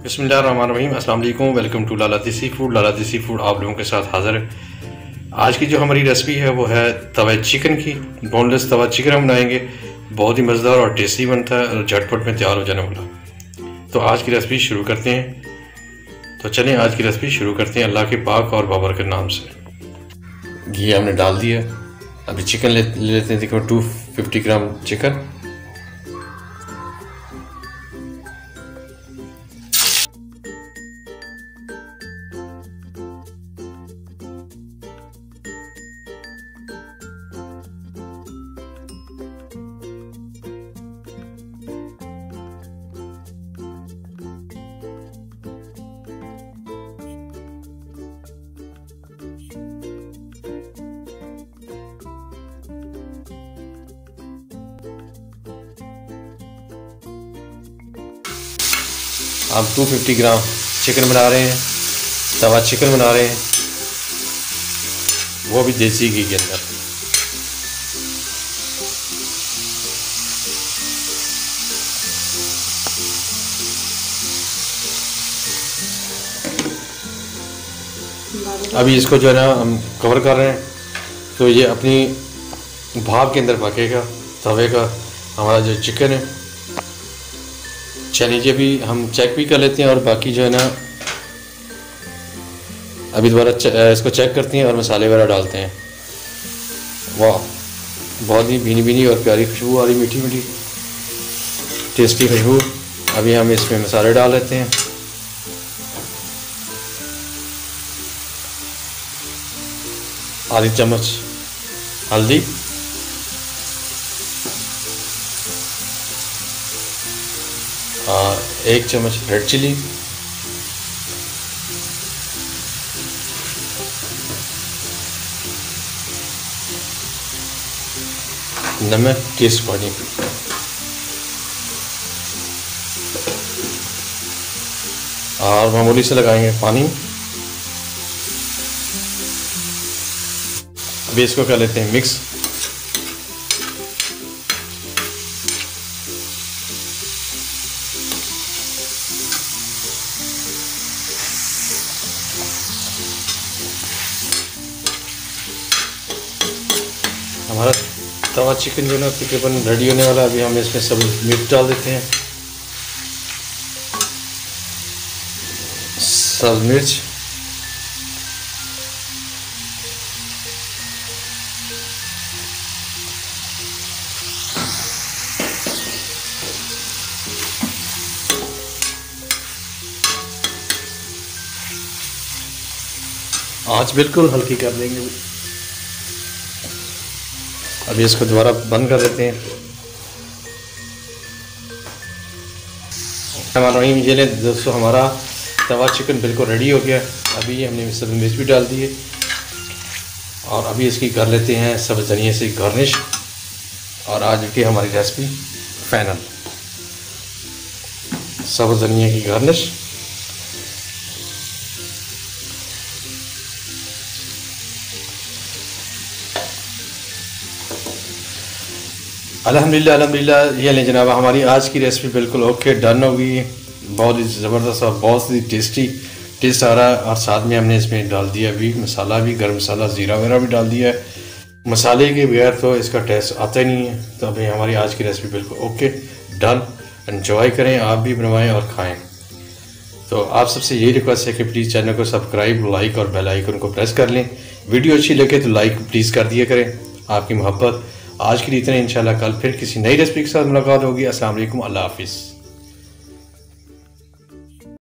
बिस्मिल्लाहिर्रहमानिर्रहीम। अस्सलाम वालेकुम। वेलकम टू लाला देसी फूड। लाला देसी फूड आप लोगों के साथ हाज़िर है। आज की जो हमारी रेसिपी है वो है तवा चिकन की। बोनलेस तवा चिकन हम बनाएंगे, बहुत ही मज़ेदार और टेस्टी बनता है और झटपट में तैयार हो जाने वाला। तो आज की रेसिपी शुरू करते हैं। तो चलें आज की रेसिपी शुरू करते हैं अल्लाह के पाक और बाबरकत नाम से। घी हमने डाल दिया। अभी चिकन ले लेते हैं। देखो 250 ग्राम चिकन। हम 250 ग्राम चिकन बना रहे हैं, तवा चिकन बना रहे हैं, वो भी देसी घी के अंदर। अभी इसको जो है ना हम कवर कर रहे हैं, तो ये अपनी भाप के अंदर पकेगा तवे का हमारा जो चिकन है। चलिए भी हम चेक भी कर लेते हैं और बाकी जो है ना अभी दोबारा इसको चेक करते हैं और मसाले वगैरह डालते हैं। वाह, बहुत ही भीनी भीनी और प्यारी खुशबू आ रही, मीठी मीठी टेस्टी खुशबू। अभी हम इसमें मसाले डाल लेते हैं। आधी चम्मच हल्दी, और 1 चम्मच रेड चिली, नमक टेस्ट अकॉर्डिंग, और मामूली से लगाएंगे पानी। अभी इसको कर लेते हैं मिक्स। हमारा तवा चिकन जो है ना तकरीबन रेडी होने वाला। अभी हम इसमें सब मिर्च डाल देते हैं। सब मिर्च, आँच बिल्कुल हल्की कर देंगे। अभी इसको दोबारा बंद कर देते हैं। ये ले दोस्तों, हमारा तवा चिकन बिल्कुल रेडी हो गया। अभी हमने सब मिर्च भी डाल दिए और अभी इसकी कर लेते हैं सब्ज़ धनिया से गार्निश। और आज की हमारी रेसिपी फाइनल, सब्ज़ धनिया की गार्निश। अल्हम्दुलिल्लाह अल्हम्दुलिल्लाह। ये लें जनाब, हमारी आज की रेसिपी बिल्कुल ओके डन हो गई। बहुत ही ज़बरदस्त और बहुत ही टेस्टी टेस्ट आ रहा है। और साथ में हमने इसमें डाल दिया अभी मसाला भी, गर्म मसाला, ज़ीरा वगैरह भी डाल दिया है। मसाले के बगैर तो इसका टेस्ट आता ही नहीं है। तो अभी हमारी आज की रेसिपी बिल्कुल ओके डन। एंजॉय करें, आप भी बनवाएँ और खाएँ। तो आप सबसे यही रिक्वेस्ट है कि प्लीज़ चैनल को सब्सक्राइब, लाइक और बेल आइकन को प्रेस कर लें। वीडियो अच्छी लगे तो लाइक प्लीज़ कर दिया करें। आपकी मोहब्बत। आज के लिए इतना, इंशाल्लाह कल फिर किसी नई रेसिपी के साथ मुलाकात होगी। अस्सलाम वालेकुम, अल्लाह हाफिज़।